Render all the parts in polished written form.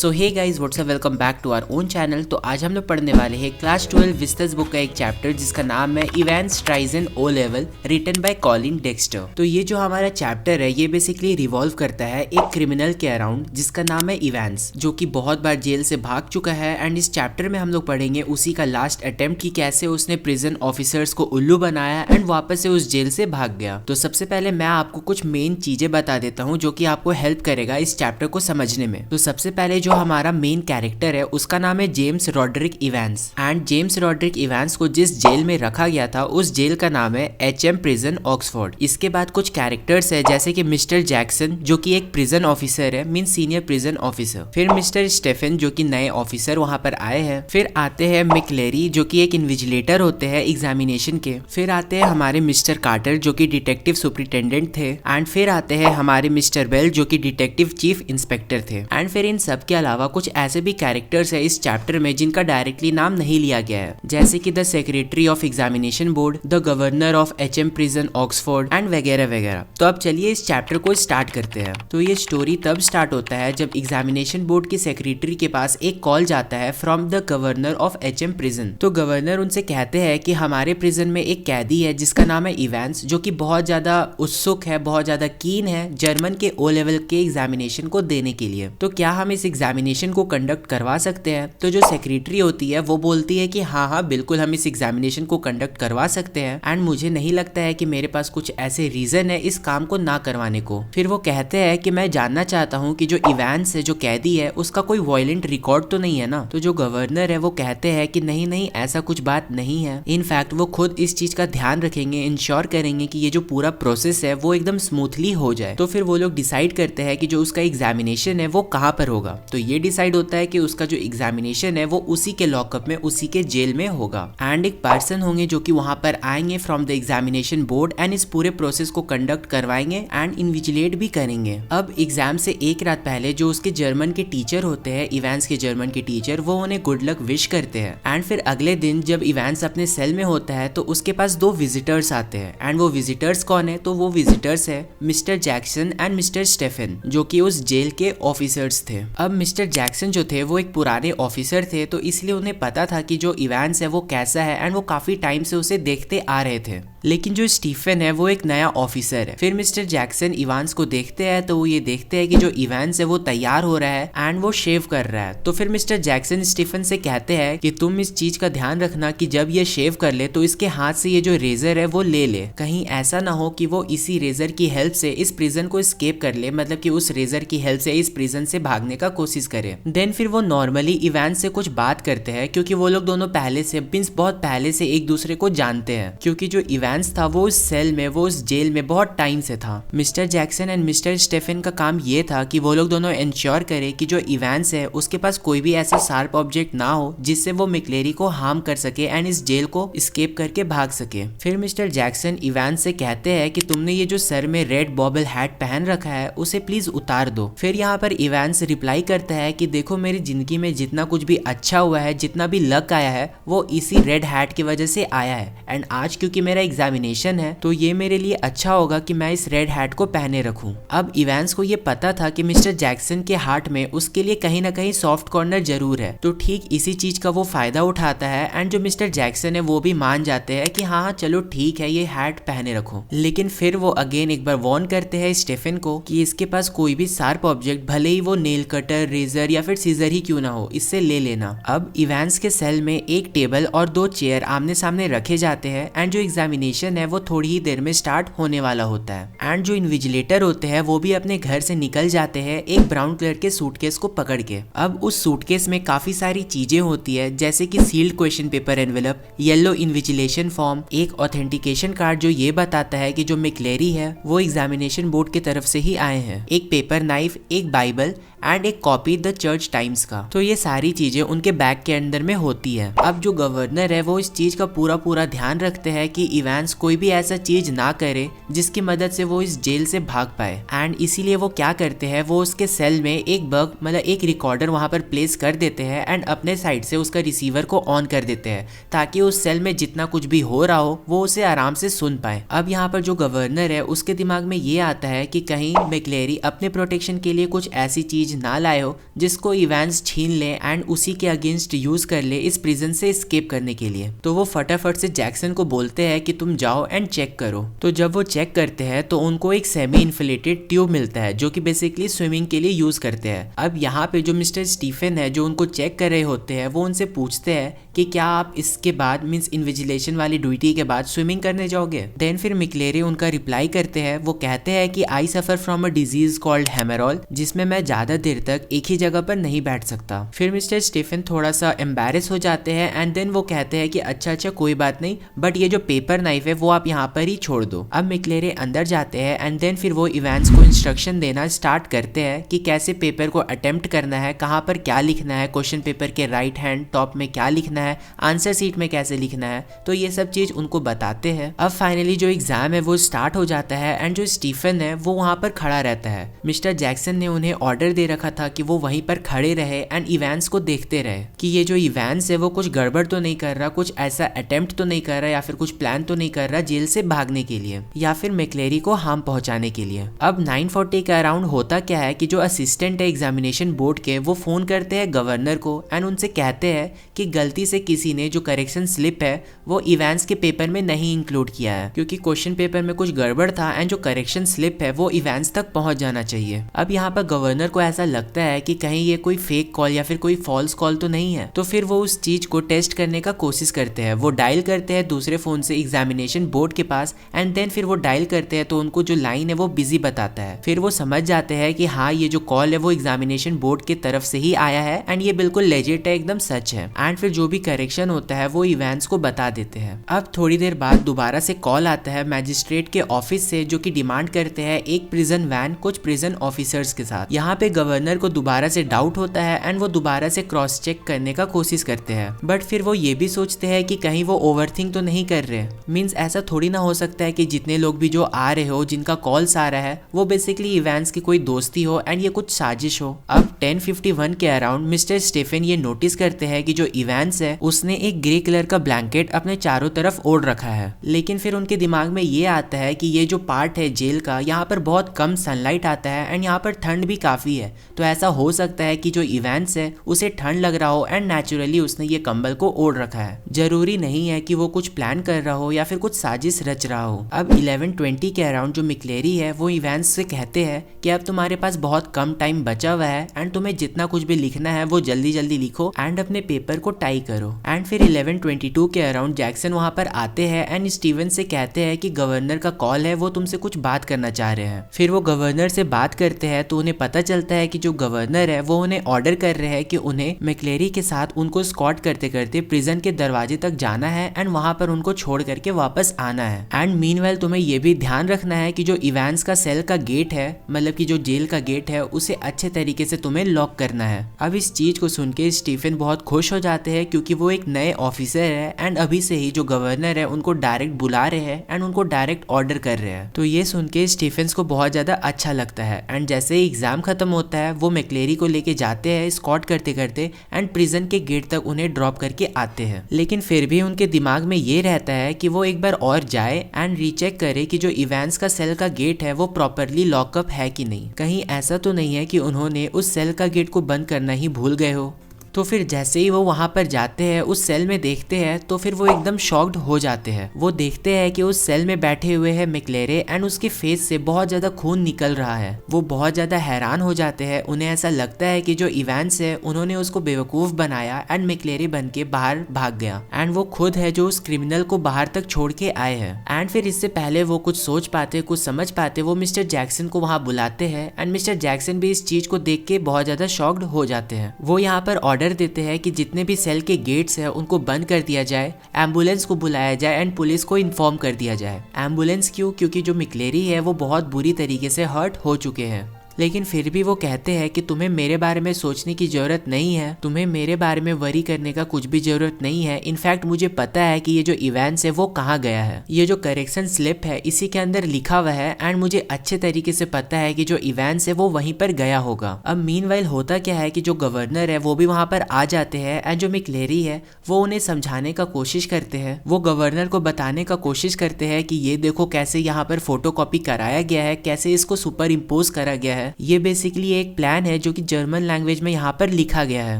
So hey guys what's up, welcome back to our own channel. तो आज हम लोग पढ़ने वाले हैं क्लास 12 विस्टस बुक का एक चैप्टर जिसका नाम है Evans tries an O level, written by Colin Dexter. तो ये जो हमारा चैप्टर है ये बेसिकली रिवॉल्व करता है एक क्रिमिनल के अराउंड जिसका नाम है इवेंट्स, जो कि बहुत बार जेल से भाग चुका है। एंड इस चैप्टर में हम लोग पढ़ेंगे उसी का लास्ट अटेम्प्ट कि कैसे उसने प्रिजन ऑफिसर्स को उल्लू बनाया एंड वापस से उस जेल से भाग गया। तो सबसे पहले मैं आपको कुछ मेन चीजें बता देता हूँ जो कि आपको हेल्प करेगा इस चैप्टर को समझने में। तो सबसे पहले जो हमारा मेन कैरेक्टर है उसका नाम है James Rodrick Evans. And James Rodrick Evans को जिस जेल में रखा गया था उस जेल का नाम है HM प्रिजन ऑक्सफोर्ड। इसके बाद कुछ कैरेक्टर्स है जैसे कि मिस्टर जैक्सन जो कि एक प्रिजन ऑफिसर है, मीन सीनियर प्रिजन ऑफिसर। फिर मिस्टर स्टेफन जो कि नए ऑफिसर वहां पर आए हैं। फिर आते हैं मिकलेरी जो कि एक इन्विजिलेटर होते हैं एग्जामिनेशन के। फिर आते हैं हमारे मिस्टर कार्टर जो कि डिटेक्टिव सुपरिटेंडेंट थे। एंड फिर आते हैं हमारे मिस्टर बेल जो कि डिटेक्टिव चीफ इंस्पेक्टर थे। एंड फिर इन सब के अलावा कुछ ऐसे भी कैरेक्टर्स है इस चैप्टर में जिनका डायरेक्टली नाम नहीं लिया गया है, जैसे कि the secretary of examination board, the governor of HM prison Oxford and वगैरह वगैरह। तो अब चलिए इस चैप्टर को स्टार्ट करते हैं। तो ये स्टोरी तब स्टार्ट होता है जब एग्जामिनेशन बोर्ड की सेक्रेटरी के पास एक कॉल जाता है from the governor of HM prison. तो गवर्नर उनसे कहते हैं कि हमारे प्रिजन में एक कैदी है जिसका नाम है इवेंस, जो कि बहुत ज्यादा उत्सुक है, बहुत ज्यादा कीन है जर्मन के O लेवल के एग्जामिनेशन को देने के लिए। तो क्या हम इस एग्जामिनेशन को कंडक्ट करवा सकते हैं? तो जो सेक्रेटरी होती है वो बोलती है कि हाँ बिल्कुल हम इस एग्जामिनेशन को कंडक्ट करवा सकते हैं। एंड मुझे नहीं लगता है कि मेरे पास कुछ ऐसे रीजन है इस काम को ना करवाने को। फिर वो कहते हैं कि मैं जानना चाहता हूँ कि जो इवेंस है, जो कैदी है, उसका कोई वायलेंट रिकॉर्ड तो नहीं है ना। तो जो गवर्नर है वो कहते हैं कि नहीं ऐसा कुछ बात नहीं है। इनफैक्ट वो खुद इस चीज का ध्यान रखेंगे, इंश्योर करेंगे कि ये जो पूरा प्रोसेस है वो एकदम स्मूथली हो जाए। तो फिर वो लोग डिसाइड करते हैं कि जो उसका एग्जामिनेशन है वो कहाँ पर होगा। तो ये डिसाइड होता है कि उसका जो एग्जामिनेशन है वो उसी के लॉकअप में, उसी के जेल में होगा। एंड एक पर्सन होंगे जो कि वहां पर आएंगे from the examination board and इस पूरे प्रोसेस को कंडक्ट करवाएंगे एंड इन्विजिलेट भी करेंगे। अब एग्जाम से एक रात पहले जो उसके जर्मन के टीचर होते हैं, इवेंस के जर्मन के टीचर, वो उन्हें गुड लक विश करते हैं। एंड फिर अगले दिन जब इवेंस अपने सेल में होता है तो उसके पास दो विजिटर्स आते हैं। एंड वो विजिटर्स कौन है? तो वो विजिटर्स है mister Jackson and mister Stephen जो कि उस जेल के ऑफिसर्स थे। अब मिस्टर जैक्सन जो थे वो एक पुराने ऑफिसर थे, तो इसलिए उन्हें पता था कि जो इवेंस है वो कैसा है एंड वो काफी टाइम से उसे देखते आ रहे थे। लेकिन जो स्टीफन है वो एक नया ऑफिसर है। फिर मिस्टर जैक्सन इवांस को देखते हैं तो वो ये देखते हैं कि जो इवेंस है वो तैयार हो रहा है एंड वो शेव कर रहा है। तो फिर मिस्टर जैक्सन स्टीफन से कहते हैं कि तुम इस चीज का ध्यान रखना कि जब ये शेव कर ले तो इसके हाथ से ये जो रेजर है वो ले ले, कहीं ऐसा ना हो कि वो इसी रेजर की हेल्प से इस प्रिजन को एस्केप कर ले, मतलब कि उस रेजर की हेल्प से इस प्रिजन से भागने का कोशिश करे। देन फिर वो नॉर्मली इवेंस से कुछ बात करते हैं क्योंकि वो लोग दोनों पहले से बहुत पहले से एक दूसरे को जानते हैं, क्योंकि जो इवेंस था वो उस सेल में, वो उस जेल में बहुत टाइम से था। Mister Jackson and mister Stephen का काम ये था कि वो लोग दोनों इंश्योर करे कि जो इवेंस है उसके पास कोई भी ऐसा शार्प ऑब्जेक्ट ना हो जिससे वो मिकलेरी को हार्म कर सके एंड इस जेल को एस्केप करके भाग सके। फिर मिस्टर जैक्सन इवेंस से कहते हैं कि तुमने ये जो सर में रेड बॉबल हैट पहन रखा है उसे प्लीज उतार दो। फिर यहाँ पर इवेंस रिप्लाई करता है कि देखो मेरी जिंदगी में जितना कुछ भी अच्छा हुआ है, जितना भी लक आया है, वो इसी रेड हैट की वजह से आया है। एंड आज क्योंकि मेरा एग्जामिनेशन है तो ये मेरे लिए अच्छा होगा कि मैं इस रेड हैट को पहने रखूं। अब इवेंस को ये पता था कि मिस्टर जैक्सन के हार्ट में उसके लिए कहीं ना कहीं सॉफ्ट कॉर्नर जरूर है, तो ठीक इसी चीज का वो फायदा उठाता है। एंड जो मिस्टर जैक्सन है वो भी मान जाते हैं कि हाँ चलो ठीक है ये हैट पहने रखो। लेकिन फिर वो अगेन एक बार वार्न करते हैं स्टेफन को कि इसके पास कोई भी शार्प ऑब्जेक्ट, भले ही वो नेल कटर, रेजर या फिर सीजर ही क्यों ना हो, इससे ले लेना। अब इवेंस के सेल में एक टेबल और दो चेयर आमने सामने रखे जाते हैं एंड जो एग्जामिनेशन है वो थोड़ी ही देर में स्टार्ट होने वाला होता है। एंड जो इन्विजिलेटर होते हैं वो भी अपने घर से निकल जाते हैं एक ब्राउन कलर के सूटकेस को पकड़ के। अब उस सूटकेस में काफी सारी चीजें होती है जैसे कि sealed question paper envelope, yellow invigilation form, एक ऑथेंटिकेशन कार्ड जो ये बताता है कि जो मिकलेरी है वो एग्जामिनेशन बोर्ड की तरफ से ही आए हैं, एक पेपर नाइफ, एक बाइबल एंड एक कॉपी द चर्च टाइम्स का। तो ये सारी चीजें उनके बैग के अंदर में होती है। अब जो गवर्नर है वो इस चीज का पूरा ध्यान रखते हैं कि इवेंस कोई भी ऐसा चीज ना करे जिसकी मदद से वो इस जेल से भाग पाए। एंड इसीलिए वो क्या करते हैं, वो उसके सेल में एक बग, मतलब एक रिकॉर्डर वहां पर प्लेस कर देते हैं एंड अपने साइड से उसका रिसीवर को ऑन कर देते हैं ताकि उस सेल में जितना कुछ भी हो रहा हो वो उसे आराम से सुन पाए। अब यहाँ पर जो गवर्नर है उसके दिमाग में ये आता है कि कहीं मिकलेरी अपने प्रोटेक्शन के लिए कुछ ऐसी चीज चीज ना लाए हो जिसको इवांस छीन ले एंड उसी के अगेंस्ट यूज कर ले इस प्रिजन से एस्केप करने के लिए। तो वो फटाफट से जैक्सन को बोलते हैं कि तुम जाओ एंड चेक करो। तो जब वो चेक करते हैं तो उनको एक सेमी इन्फ्लेटेड ट्यूब मिलता है जो कि बेसिकली स्विमिंग के लिए यूज करते हैं। अब यहाँ पे जो मिस्टर स्टीफन है जो उनको चेक कर रहे होते हैं वो उनसे पूछते हैं कि क्या आप इसके बाद मींस इन्विजिलेशन वाली ड्यूटी के बाद स्विमिंग करने जाओगे। देन फिर मिक्लेरी उनका रिप्लाई करते हैं, वो कहते हैं कि I suffer from a disease called हेमरॉल जिसमें मैं ज्यादा देर तक एक ही जगह पर नहीं बैठ सकता। फिर मिस्टर स्टीफन थोड़ा सा एम्बैरेस हो जाते हैं एंड देन वो कहते हैं कि अच्छा कोई बात नहीं, बट ये जो पेपर नाइफ है वो आप यहाँ पर ही छोड़ दो। अब मिक्लेरी अंदर जाते हैं एंड देन फिर वो इवांस को इंस्ट्रक्शन देना स्टार्ट करते हैं कि कैसे पेपर को अटेम्प्ट करना है, कहाँ पर क्या लिखना है, क्वेश्चन पेपर के राइट हैंड टॉप में क्या लिखना है, आंसर सीट में कैसे लिखना है। तो ये सब चीज उनको बताते हैं। अब फाइनली जो एग्जाम है वो स्टार्ट हो जाता है एंड जो स्टीफन है वो वहां पर खड़ा रहता है। मिस्टर जैक्सन ने उन्हें ऑर्डर दे रखा था कि वो वहीं पर खड़े रहे एंड इवांस को देखते रहे कि ये जो इवांस है वो कुछ गड़बड़ तो नहीं कर रहा, कुछ ऐसा अटेम्प्ट तो नहीं कर रहा या फिर कुछ प्लान तो नहीं कर रहा जेल से भागने के लिए या फिर मिक्लेरी को हार्म पहुंचाने के लिए। अब 9:40 के अराउंड होता क्या है कि जो असिस्टेंट है एग्जामिनेशन बोर्ड के वो फोन करते हैं गवर्नर को एंड उनसे कहते हैं कि गलती से किसी ने जो करेक्शन स्लिप है वो इवांस के पेपर में नहीं इंक्लूड किया है क्योंकि क्वेश्चन पेपर में कुछ गड़बड़ था एंड जो करेक्शन स्लिप है वो इवांस तक पहुंच जाना चाहिए। अब यहाँ पर गवर्नर को ऐसा लगता है कि कहीं ये कोई फेक कॉल या फिर कोई फॉल्स कॉल तो नहीं है, तो फिर वो उस चीज को टेस्ट करने का कोशिश करते हैं। वो डायल करते हैं दूसरे फोन से एग्जामिनेशन बोर्ड के पास एंड देन फिर वो डायल करते हैं तो उनको जो लाइन है वो बिजी बताता है। फिर वो समझ जाते हैं कि हाँ ये जो कॉल है वो एग्जामिनेशन बोर्ड की तरफ से ही आया है एंड ये बिल्कुल लेजिट है, एकदम सच है। एंड फिर जो भी करेक्शन होता है वो इवांस को बता देते हैं। अब थोड़ी देर बाद दोबारा से कॉल आता है मैजिस्ट्रेट के ऑफिस से जो कि डिमांड करते हैं एक प्रिजन वैन कुछ प्रिजन ऑफिसर्स के साथ। यहाँ पे गवर्नर को दोबारा से डाउट होता है एंड वो दोबारा से क्रॉस चेक करने का कोशिश करते हैं, बट फिर वो ये भी सोचते हैं कि कहीं वो ओवरथिंक तो नहीं कर रहे। मींस ऐसा थोड़ी ना हो सकता है कि जितने लोग भी जो आ रहे हो जिनका कॉल्स आ रहा है वो बेसिकली इवांस की कोई दोस्ती हो एंड ये कुछ साजिश हो। अब 10:51 के अराउंड मिस्टर स्टीफन ये नोटिस करते हैं कि जो इवांस है उसने एक ग्रे कलर का ब्लैंकेट अपने चारों तरफ ओढ़ रखा है, लेकिन फिर उनके दिमाग में ये आता है कि ये जो पार्ट है जेल का यहाँ पर बहुत कम सनलाइट आता है एंड यहाँ पर ठंड भी काफी है, तो ऐसा हो सकता है कि जो इवांस है उसे ठंड लग रहा हो एंड नेचुरली उसने ये कंबल को ओढ़ रखा है। जरूरी नहीं है कि वो कुछ प्लान कर रहा हो या फिर कुछ साजिश रच रहा हो। अब 11:20 के अराउंड जो मिक्लेरी है वो इवांस से कहते हैं कि अब तुम्हारे पास बहुत कम टाइम बचा हुआ है एंड तुम्हें जितना कुछ भी लिखना है वो जल्दी जल्दी लिखो एंड अपने पेपर को टाई करो। एंड फिर 11:22 के अराउंड जैक्सन वहां पर आते हैं एंड स्टीवन से कहते हैं कि गवर्नर का कॉल है, वो तुमसे कुछ बात करना चाह रहे हैं। फिर वो गवर्नर से बात करते हैं तो उन्हें पता चलता है कि जो गवर्नर है वो उन्हें ऑर्डर कर रहे हैं कि उन्हें मिक्लेरी के साथ उनको स्कॉट करते करते प्रिजन के दरवाजे तक जाना है एंड वहां पर उनको छोड़ करके वापस आना है। एंड मीनवाइल तुम्हें ये भी ध्यान रखना है कि जो इवांस का सेल का गेट है, मतलब कि जो जेल का गेट है, उसे अच्छे तरीके से तुम्हें लॉक करना है। अब इस चीज को सुन के स्टीफन बहुत खुश हो जाते हैं क्योंकि वो एक नए ऑफिसर है एंड अभी से ही जो गवर्नर है उनको डायरेक्ट बुला रहे हैं एंड उनको डायरेक्ट ऑर्डर कर रहे हैं। तो ये सुन के स्टीफन्स को बहुत ज्यादा अच्छा लगता है एंड जैसे ही एग्जाम खत्म होता है वो मिक्लेरी को लेके जाते हैं स्कॉट करते करते एंड प्रिजन के गेट तक उन्हें ड्रॉप करके आते हैं। लेकिन फिर भी उनके दिमाग में ये रहता है कि वो एक बार और जाए एंड रीचेक करे कि जो इवांस का सेल का गेट है वो प्रॉपरली लॉकअप है कि नहीं, कहीं ऐसा तो नहीं है कि उन्होंने उस सेल का गेट को बंद करना ही भूल गए हो। तो फिर जैसे ही वो वहां पर जाते हैं उस सेल में देखते हैं तो फिर वो एकदम शॉक्ड हो जाते हैं। वो देखते हैं कि उस सेल में बैठे हुए हैं मिक्लेरे एंड उसके फेस से बहुत ज्यादा खून निकल रहा है। वो बहुत ज्यादा हैरान हो जाते हैं, उन्हें ऐसा लगता है कि जो इवांस है उन्होंने उसको बेवकूफ बनाया एंड मिक्लेरे बन के बाहर भाग गया एंड वो खुद है जो उस क्रिमिनल को बाहर तक छोड़ के आए हैं। एंड फिर इससे पहले वो कुछ सोच पाते कुछ समझ पाते वो मिस्टर जैक्सन को वहां बुलाते हैं एंड मिस्टर जैक्सन भी इस चीज को देख के बहुत ज्यादा शॉक्ड हो जाते हैं। वो यहाँ पर ऑर्डर देते हैं कि जितने भी सेल के गेट्स हैं उनको बंद कर दिया जाए, एम्बुलेंस को बुलाया जाए एंड पुलिस को इन्फॉर्म कर दिया जाए। एम्बुलेंस क्यों? क्योंकि जो मिक्लेरी है वो बहुत बुरी तरीके से हर्ट हो चुके हैं। लेकिन फिर भी वो कहते हैं कि तुम्हें मेरे बारे में सोचने की जरूरत नहीं है, तुम्हें मेरे बारे में वरी करने का कुछ भी जरूरत नहीं है। इनफैक्ट मुझे पता है कि ये जो इवेंट्स है वो कहाँ गया है, ये जो करेक्शन स्लिप है इसी के अंदर लिखा हुआ है एंड मुझे अच्छे तरीके से पता है कि जो इवेंट्स है वो वहीं पर गया होगा। अब मीनवाइल होता क्या है कि जो गवर्नर है वो भी वहां पर आ जाते हैं एंड जो मिक्लेरी है वो उन्हें समझाने का कोशिश करते हैं। वो गवर्नर को बताने का कोशिश करते हैं कि ये देखो कैसे यहाँ पर फोटोकॉपी कराया गया है, कैसे इसको सुपर इम्पोज करा गया है। है ये बेसिकली एक प्लान है जो कि जर्मन लैंग्वेज में यहाँ पर लिखा गया है।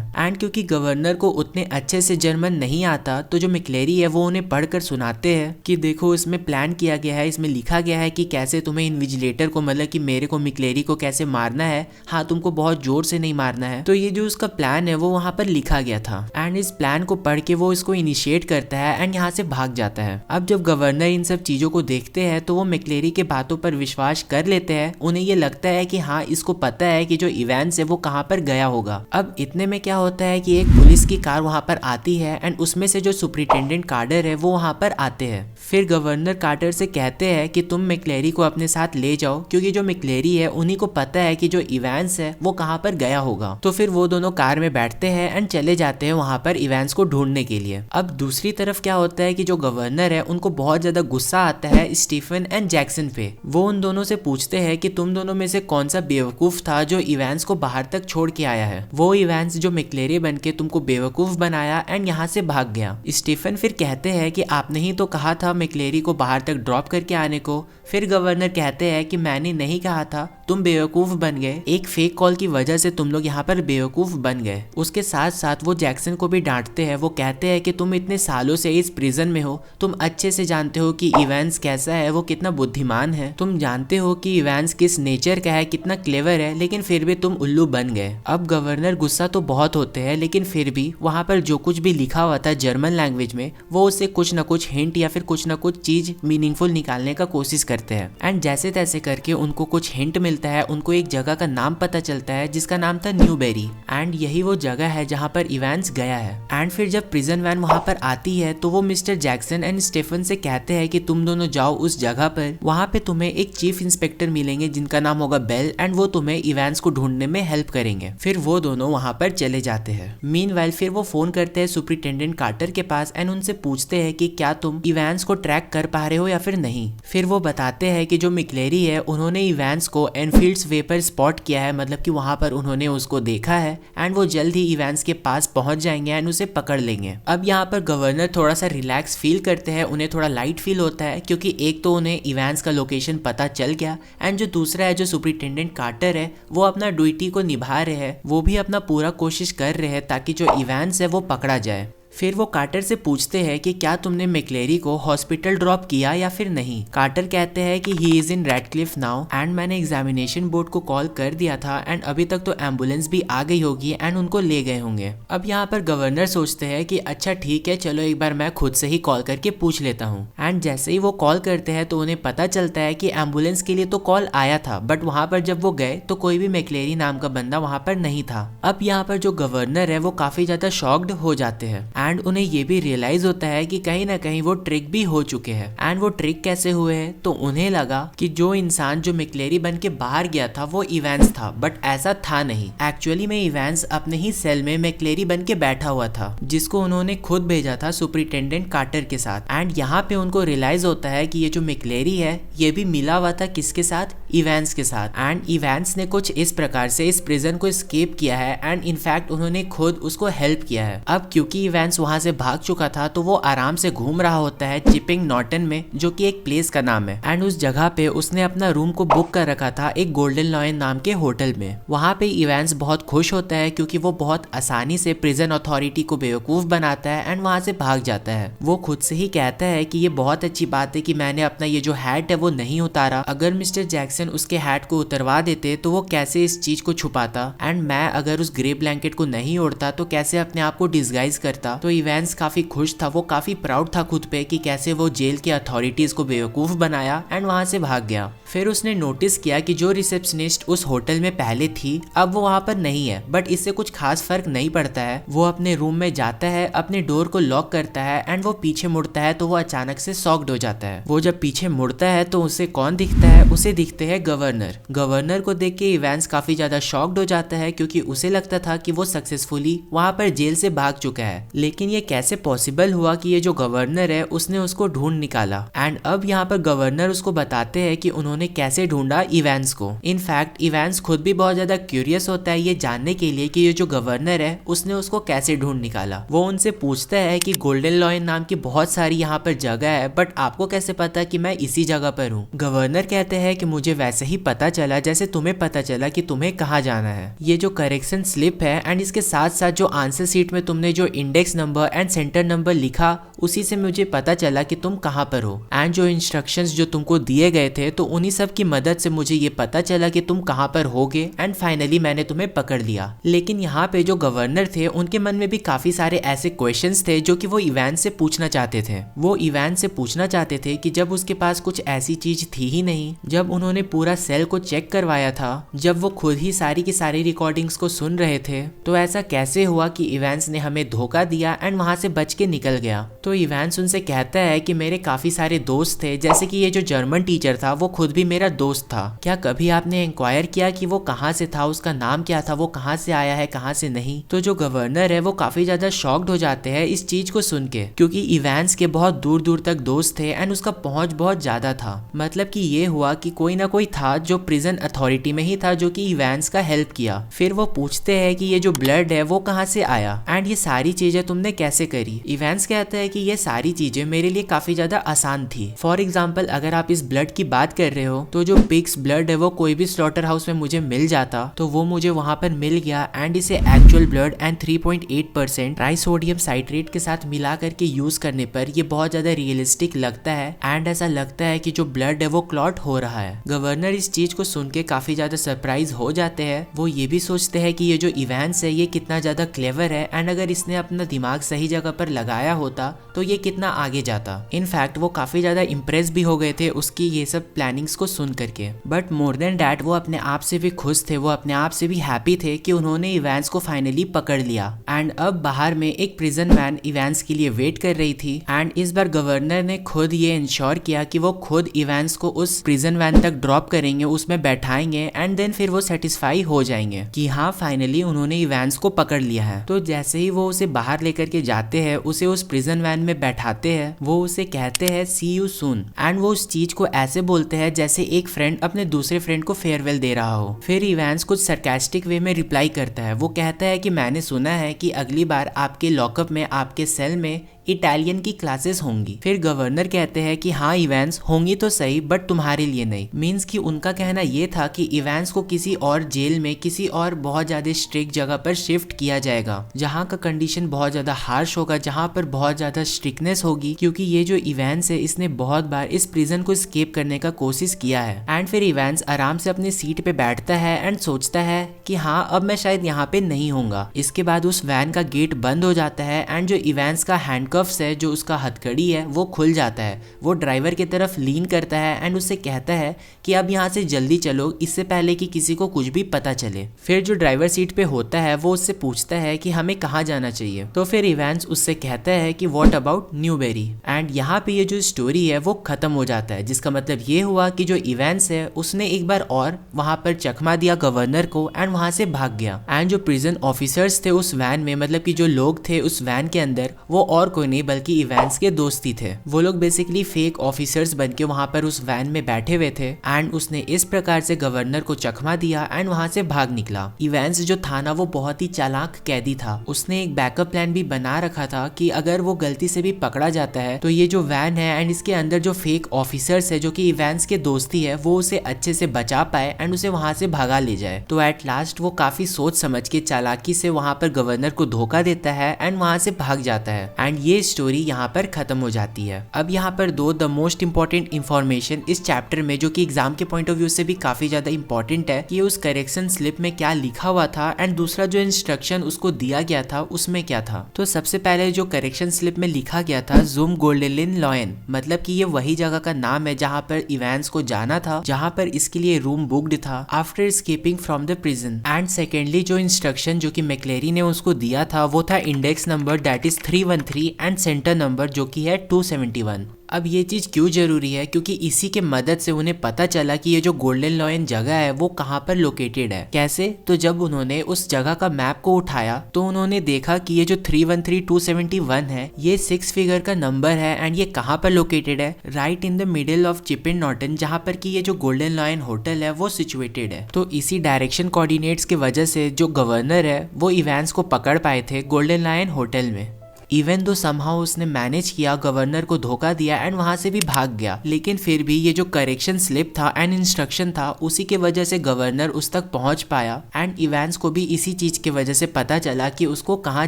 एंड क्योंकि गवर्नर को उतने अच्छे से जर्मन नहीं आता तो जो मैक्लेरी है वो उन्हें पढ़कर सुनाते हैं कि देखो इसमें प्लान किया गया है, इसमें लिखा गया है कि कैसे तुम्हें इन्विजिलेटर को मतलब कि मेरे को मैक्लेरी को कैसे मारना है। हाँ, तुमको बहुत जोर से नहीं मारना है। तो ये जो उसका प्लान है वो वहाँ पर लिखा गया था। एंड इस प्लान को पढ़ के वो इसको इनिशिएट करता है एंड यहाँ से भाग जाता है। अब जब गवर्नर इन सब चीजों को देखते हैं तो वो मैक्लेरी के बातों पर विश्वास कर लेते हैं। उन्हें ये लगता है कि हाँ, इसको पता है कि जो इवेंट्स है वो कहाँ पर गया होगा। अब इतने में क्या होता है कि एक पुलिस की कार वहाँ पर आती है एंड उसमें से जो सुपरिटेंडेंट कार्टर है वो वहाँ पर आते हैं। फिर गवर्नर कार्टर से कहते हैं कि तुम मैक्लेरी को अपने साथ ले जाओ क्योंकि जो मैक्लेरी है उन्हीं को पता है कि जो इवेंट्स है वो कहाँ पर गया होगा। तो फिर वो दोनों कार में बैठते हैं एंड चले जाते हैं वहाँ पर इवेंट्स को ढूंढने के लिए। अब दूसरी तरफ क्या होता है कि जो गवर्नर है उनको बहुत ज्यादा गुस्सा आता है स्टीफन एंड जैक्सन पे। वो उन दोनों से पूछते हैं कि तुम दोनों में से कौन सा बेवकूफ था जो इवेंट्स को बाहर तक छोड़ के आया है। वो इवेंट्स जो मैक्लेरी बन के तुमको बेवकूफ बनाया एंड यहाँ से भाग गया। स्टीफन फिर कहते हैं कि आपने ही तो कहा था मैक्लेरी को बाहर तक ड्रॉप करके आने को। फिर गवर्नर कहते हैं कि मैंने नहीं कहा था, तुम बेवकूफ बन गए। एक फेक कॉल की वजह से तुम लोग यहाँ पर बेवकूफ बन गए। उसके साथ साथ वो जैक्सन को भी डांटते हैं। वो कहते हैं कि तुम इतने सालों से इस प्रिजन में हो, तुम अच्छे से जानते हो कि इवेंट्स कैसा है, वो कितना बुद्धिमान है। तुम जानते हो कि इवेंट्स किस नेचर का है, कितना क्लेवर है, लेकिन फिर भी तुम उल्लू बन गए। अब गवर्नर गुस्सा तो बहुत होते हैं लेकिन फिर भी वहाँ पर जो कुछ भी लिखा हुआ था जर्मन लैंग्वेज में वो उससे कुछ न कुछ हिंट या फिर कुछ न कुछ चीज मीनिंगफुल निकालने का कोशिश करते हैं। एंड जैसे तैसे करके उनको कुछ हिंट मिलता है। उनको एक जगह का नाम पता चलता है जिसका नाम था न्यूबेरी। एंड यही वो जगह है जहाँ पर इवेंट्स गया है। एंड फिर जब प्रिजन वैन वहाँ पर आती है तो वो मिस्टर जैक्सन एंड स्टीफन से कहते हैं कि तुम दोनों जाओ उस जगह पर, वहाँ पे तुम्हें एक चीफ इंस्पेक्टर मिलेंगे जिनका नाम होगा बेल एंड वो तुम्हें इवेंट्स को ढूंढने में हेल्प करेंगे। फिर वो दोनों वहाँ पर चले जाते हैं। मीनवाइल फिर वो फोन करते हैं सुपरिटेंडेंट कार्टर के पास एंड उनसे पूछते हैं कि क्या तुम इवेंट्स को ट्रैक कर पा रहे हो या फिर नहीं। फिर वो बताते हैं कि जो मैक्लेरी है उन्होंने इवेंट्स को एनफील्ड्स वे पर स्पॉट किया है, मतलब कि वहाँ पर उन्होंने उसको देखा है एंड वो जल्द ही इवेंट्स के पास पहुंच जाएंगे एंड उसे पकड़ लेंगे। अब यहाँ पर गवर्नर थोड़ा सा रिलैक्स फील करते हैं। उन्हें थोड़ा लाइट फील होता है क्योंकि एक तो उन्हें इवेंट्स का लोकेशन पता चल गया एंड जो दूसरा है जो सुपरिटेंडेंट कार्टर है वो अपना ड्यूटी को निभा रहे हैं। वो भी अपना पूरा कोशिश कर रहे हैं ताकि जो इवेंट्स है वो पकड़ा जाए। फिर वो कार्टर से पूछते हैं कि क्या तुमने मैक्लेरी को हॉस्पिटल ड्रॉप किया या फिर नहीं। कार्टर कहते हैं कि he is in Radcliffe now and मैंने एग्जामिनेशन बोर्ड को कॉल कर दिया था एंड अभी तक तो एम्बुलेंस भी आ गई होगी एंड उनको ले गए होंगे। अब यहाँ पर गवर्नर सोचते हैं कि अच्छा ठीक है, चलो एक बार मैं खुद से ही कॉल करके पूछ लेता हूँ। एंड जैसे ही वो कॉल करते हैं तो उन्हें पता चलता है कि एम्बुलेंस के लिए तो कॉल आया था बट वहाँ पर जब वो गए तो कोई भी मैक्लेरी नाम का बंदा वहाँ पर नहीं था। अब यहाँ पर जो गवर्नर है वो काफी ज्यादा शॉक्ड हो जाते हैं एंड उन्हें ये भी रियलाइज होता है कि कहीं ना कहीं वो ट्रिक भी हो चुके हैं। एंड वो ट्रिक कैसे हुए हैं तो उन्हें लगा कि जो इंसान जो मैक्लेरी बन के बाहर गया था वो इवेंट्स था बट ऐसा था नहीं। एक्चुअली में इवेंट्स अपने ही सेल में मैक्लेरी बन के बैठा हुआ था जिसको उन्होंने खुद भेजा था सुपरिटेंडेंट कार्टर के साथ। एंड यहाँ पे उनको रियलाइज होता है कि ये जो मैक्लेरी है ये भी मिला हुआ था किसके साथ, इवेंट्स के साथ। एंड इवेंट्स ने कुछ इस प्रकार से इस प्रिजन को एस्केप किया है एंड इनफैक्ट उन्होंने खुद उसको हेल्प किया है। अब क्योंकि इवेंट्स वहां से भाग चुका था तो वो आराम से घूम रहा होता है चिपिंग नॉर्टन में जो कि एक प्लेस का नाम है। एंड उस जगह पे उसने अपना रूम को बुक कर रखा था एक गोल्डन लॉयन नाम के होटल में। वहां पे इवेंट्स बहुत खुश होता है क्योंकि वो बहुत आसानी से प्रिजन अथॉरिटी को बेवकूफ बनाता है एंड वहां से भाग जाता है। वो खुद से ही कहता है कि ये बहुत अच्छी बात है कि मैंने अपना ये जो हैट है वो नहीं उतारा। अगर मिस्टर जैक्सन उसके हैट को उतरवा देते तो वो कैसे इस चीज को छुपाता एंड मैं अगर उस ग्रे ब्लैंकेट को नहीं ओढ़ता तो कैसे अपने आप को डिस्गाइज करता। तो इवेंट्स काफी खुश था, वो काफी प्राउड था खुद पे कि कैसे वो जेल के अथॉरिटीज को बेवकूफ बनाया एंड वहां से भाग गया। फिर उसने नोटिस किया कि जो रिसेप्शनिस्ट उस होटल में पहले थी अब वो वहां पर नहीं है बट इससे कुछ खास फर्क नहीं पड़ता है। वो अपने रूम में जाता है, अपने डोर को लॉक करता है एंड वो पीछे मुड़ता है तो वो अचानक से शॉक्ड हो जाता है। वो जब पीछे मुड़ता है तो उसे कौन दिखता है, उसे दिखते हैं गवर्नर। गवर्नर को देख के इवेंट्स काफी ज्यादा शॉक्ड हो जाता है क्योंकि उसे लगता था कि वो सक्सेसफुली वहां पर जेल से भाग चुका है लेकिन ये कैसे पॉसिबल हुआ कि ये जो गवर्नर है उसने उसको ढूंढ निकाला। एंड अब यहाँ पर गवर्नर उसको बताते हैं कि उन्होंने कैसे ढूंढा इवांस को। इनफैक्ट इवांस खुद भी बहुत ज्यादा क्यूरियस होता है ये जानने के लिए कि ये जो गवर्नर है उसने उसको कैसे ढूंढ निकाला। वो उनसे पूछता है कि गोल्डन लॉयन नाम की बहुत सारी यहाँ पर जगह है, बट आपको कैसे पता कि मैं इसी जगह पर हूँ। गवर्नर कहते हैं कि मुझे वैसे ही पता चला जैसे तुम्हें पता चला कि तुम्हें कहाँ जाना है। ये जो करेक्शन स्लिप है एंड इसके साथ साथ जो आंसर सीट में तुमने जो index number and centre number लिखा उसी से मुझे पता चला कि तुम कहाँ पर हो। एंड जो इंस्ट्रक्शंस जो तुमको दिए गए थे तो उन्हीं सब की मदद से मुझे ये पता चला कि तुम कहाँ पर होगे एंड फाइनली मैंने तुम्हें पकड़ लिया। लेकिन यहाँ पे जो गवर्नर थे उनके मन में भी काफी सारे ऐसे क्वेश्चंस थे जो कि वो इवांस से पूछना चाहते थे। वो इवांस से पूछना चाहते थे कि जब उसके पास कुछ ऐसी चीज थी ही नहीं, जब उन्होंने पूरा सेल को चेक करवाया था, जब वो खुद ही सारी की सारी रिकॉर्डिंग्स को सुन रहे थे, तो ऐसा कैसे हुआ कि इवांस ने हमें धोखा दिया एंड वहां से बच के निकल गया। तो इवांस उनसे कहता है कि मेरे काफी सारे दोस्त थे, जैसे कि ये जो जर्मन टीचर था वो खुद भी मेरा दोस्त था। क्या कभी आपने इंक्वायर किया कि वो कहाँ से था, उसका नाम क्या था, वो कहाँ से आया है, कहाँ से नहीं। तो जो गवर्नर है वो काफी ज्यादा शॉक्ड हो जाते हैं इस चीज को सुन के, क्योंकि इवांस के बहुत दूर दूर तक दोस्त थे एंड उसका पहुंच बहुत ज्यादा था। मतलब कि ये हुआ कि कोई ना कोई था जो प्रिजन अथॉरिटी में ही था जो कि इवांस का हेल्प किया। फिर वो पूछते हैं कि ये जो ब्लड है वो कहाँ से आया एंड ये सारी चीजें तुमने कैसे करी। इवांस कहता है कि ये सारी चीजें मेरे लिए काफी ज्यादा आसान थी। फॉर एग्जाम्पल अगर आप इस ब्लड की बात कर रहे हो तो जो पिग्स ब्लड है वो कोई भी स्लॉटर हाउस में मुझे मिल जाता तो वो मुझे वहां पर मिल गया एंड इसे actual blood and 3.8% trisodium citrate के साथ मिला करके यूज करने पर ये बहुत ज्यादा रियलिस्टिक लगता है एंड ऐसा लगता है कि जो ब्लड है वो क्लॉट हो रहा है। गवर्नर इस चीज को सुन के काफी ज्यादा सरप्राइज हो जाते हैं। वो ये भी सोचते हैं कि ये जो इवांस है ये कितना ज्यादा क्लेवर है एंड अगर इसने अपना दिमाग सही जगह पर लगाया होता तो ये कितना आगे जाता। इनफैक्ट वो काफी ज्यादा इम्प्रेस भी हो गए थे उसकी ये सब प्लानिंग्स को सुन करके। बट मोर देन डैट वो अपने आप से भी खुश थे, वो अपने आप से भी हैप्पी थे कि उन्होंने इवांस को फाइनली पकड़ लिया। एंड अब बाहर में एक प्रिजन वैन इवांस के लिए वेट कर रही थी एंड इस बार गवर्नर ने खुद ये इंश्योर किया कि वो खुद इवांस को उस प्रिजन वैन तक ड्रॉप करेंगे, उसमें बैठाएंगे एंड देन फिर वो सेटिस्फाई हो जाएंगे कि हाँ फाइनली उन्होंने इवांस को पकड़ लिया है। तो जैसे ही वो उसे बाहर लेकर के जाते हैं, उसे उस प्रिजन वैन में बैठाते हैं, वो उसे कहते हैं सी यू सून एंड वो उस चीज को ऐसे बोलते हैं जैसे एक फ्रेंड अपने दूसरे फ्रेंड को फेयरवेल दे रहा हो। फिर इवांस कुछ सरकास्टिक वे में रिप्लाई करता है। वो कहता है कि मैंने सुना है कि अगली बार आपके लॉकअप में, आपके सेल में इटालियन की क्लासेस होंगी। फिर गवर्नर कहते हैं कि हाँ इवांस होंगी तो सही बट तुम्हारे लिए नहीं। मींस कि उनका कहना ये था कि इवांस को किसी और जेल में, किसी और बहुत ज्यादा स्ट्रिक्ट जगह पर शिफ्ट किया जाएगा जहाँ का कंडीशन बहुत ज्यादा हार्श होगा, जहाँ पर बहुत ज्यादा स्ट्रिक्टनेस होगी, क्योंकि ये जो इवांस है इसने बहुत बार इस प्रिजन को एस्केप करने का कोशिश किया है। एंड फिर इवांस आराम से अपनी सीट पे बैठता है एंड सोचता है कि हाँ अब मैं शायद यहाँ पे नहीं होऊंगा। इसके बाद उस वैन का गेट बंद हो जाता है एंड जो इवांस का हैंडकफ्स है, जो उसका हथकड़ी है, वो खुल जाता है। वो ड्राइवर की तरफ लीन करता है एंड उससे कहता है कि अब यहाँ से जल्दी चलो, इससे पहले कि किसी को कुछ भी पता चले। फिर जो ड्राइवर सीट पे होता है वो उससे पूछता है कि हमें कहाँ जाना चाहिए। तो फिर इवांस उससे कहता है कि व्हाट अबाउट न्यूबेरी। एंड यहाँ पे ये जो स्टोरी है वो खत्म हो जाता है, जिसका मतलब ये हुआ कि जो इवांस है उसने एक बार और वहां पर चकमा दिया गवर्नर को एंड वहां से भाग गया। एंड जो प्रिजन ऑफिसर्स थे उस वैन में, मतलब कि जो लोग थे उस वैन के अंदर, वो और कोई नहीं बल्कि इवांस के दोस्त ही थे। वो लोग बेसिकली फेक ऑफिसर्स बनके वहां पर उस वैन में बैठे हुए थे एंड उसने इस प्रकार से गवर्नर को चकमा दिया एंड वहां से भाग निकला। इवांस जो था ना वो बहुत ही चालाक कैदी था। उसने एक बैकअप प्लान भी बना रखा था कि अगर वो गलती से भी पकड़ा जाता है तो ये जो वैन है एंड इसके अंदर जो फेक ऑफिसर्स है जो कि इवांस के दोस्ती है, वो उसे अच्छे से बचा पाए एंड उसे वहां से भगा ले जाए। तो एट लास्ट वो काफी सोच समझ के चालाकी से वहां पर गवर्नर को धोखा देता है एंड वहां से भाग जाता है। एंड ये स्टोरी यहाँ पर खत्म हो जाती है। अब यहाँ पर द मोस्ट इंपॉर्टेंट इंफॉर्मेशन इस चैप्टर में, जो कि एग्जाम के पॉइंट ऑफ व्यू से भी काफी ज्यादा इंपॉर्टेंट है, कि उस करेक्शन स्लिप में क्या लिखा हुआ था एंड दूसरा जो इंस्ट्रक्शन उसको दिया गया था उसमें क्या था। तो सबसे पहले जो करेक्शन स्लिप में लिखा गया था ज़ूम गोल्डन लॉयन, मतलब कि ये वही जगह का नाम है जहाँ पर इवांस को जाना था, जहाँ पर इसके लिए रूम बुक्ड था after escaping from the prison. And secondly जो इंस्ट्रक्शन जो कि मैक्लेरी ने उसको दिया था वो था index number that is 313 and centre number जो कि है 271। अब ये चीज़ क्यों ज़रूरी है, क्योंकि इसी के मदद से उन्हें पता चला कि ये जो गोल्डन लॉयन जगह है वो कहाँ पर लोकेटेड है। कैसे? तो जब उन्होंने उस जगह का मैप को उठाया तो उन्होंने देखा कि ये जो 313271 है ये 6 फिगर का नंबर है एंड ये कहाँ पर लोकेटेड है, right in the middle of Chipping Norton, जहाँ पर कि ये जो गोल्डन लॉयन होटल है वो सिचुएटेड है। तो इसी डायरेक्शन कोऑर्डिनेट्स की वजह से जो गवर्नर है वो इवेंट्स को पकड़ पाए थे गोल्डन लॉयन होटल में। इवन दो समहाउ उसने मैनेज किया, गवर्नर को धोखा दिया एंड वहां से भी भाग गया, लेकिन फिर भी ये जो करेक्शन स्लिप था एंड इंस्ट्रक्शन था उसी के वजह से गवर्नर उस तक पहुंच पाया एंड इवेंट्स को भी इसी चीज के वजह से पता चला कि उसको कहाँ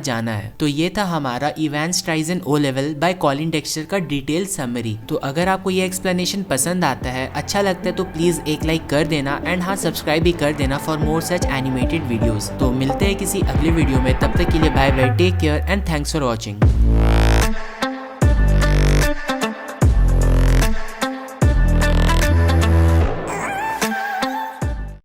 जाना है। तो ये था हमारा Evans tries an O level by Colin Dexter का डिटेल समरी। तो अगर आपको ये एक्सप्लेनेशन पसंद आता है, अच्छा लगता है, तो प्लीज एक लाइक कर देना एंड हाँ सब्सक्राइब भी कर देना for more such animated videos. तो मिलते हैं किसी अगले वीडियो में, तब तक के लिए bye bye, take care and thanks for watching.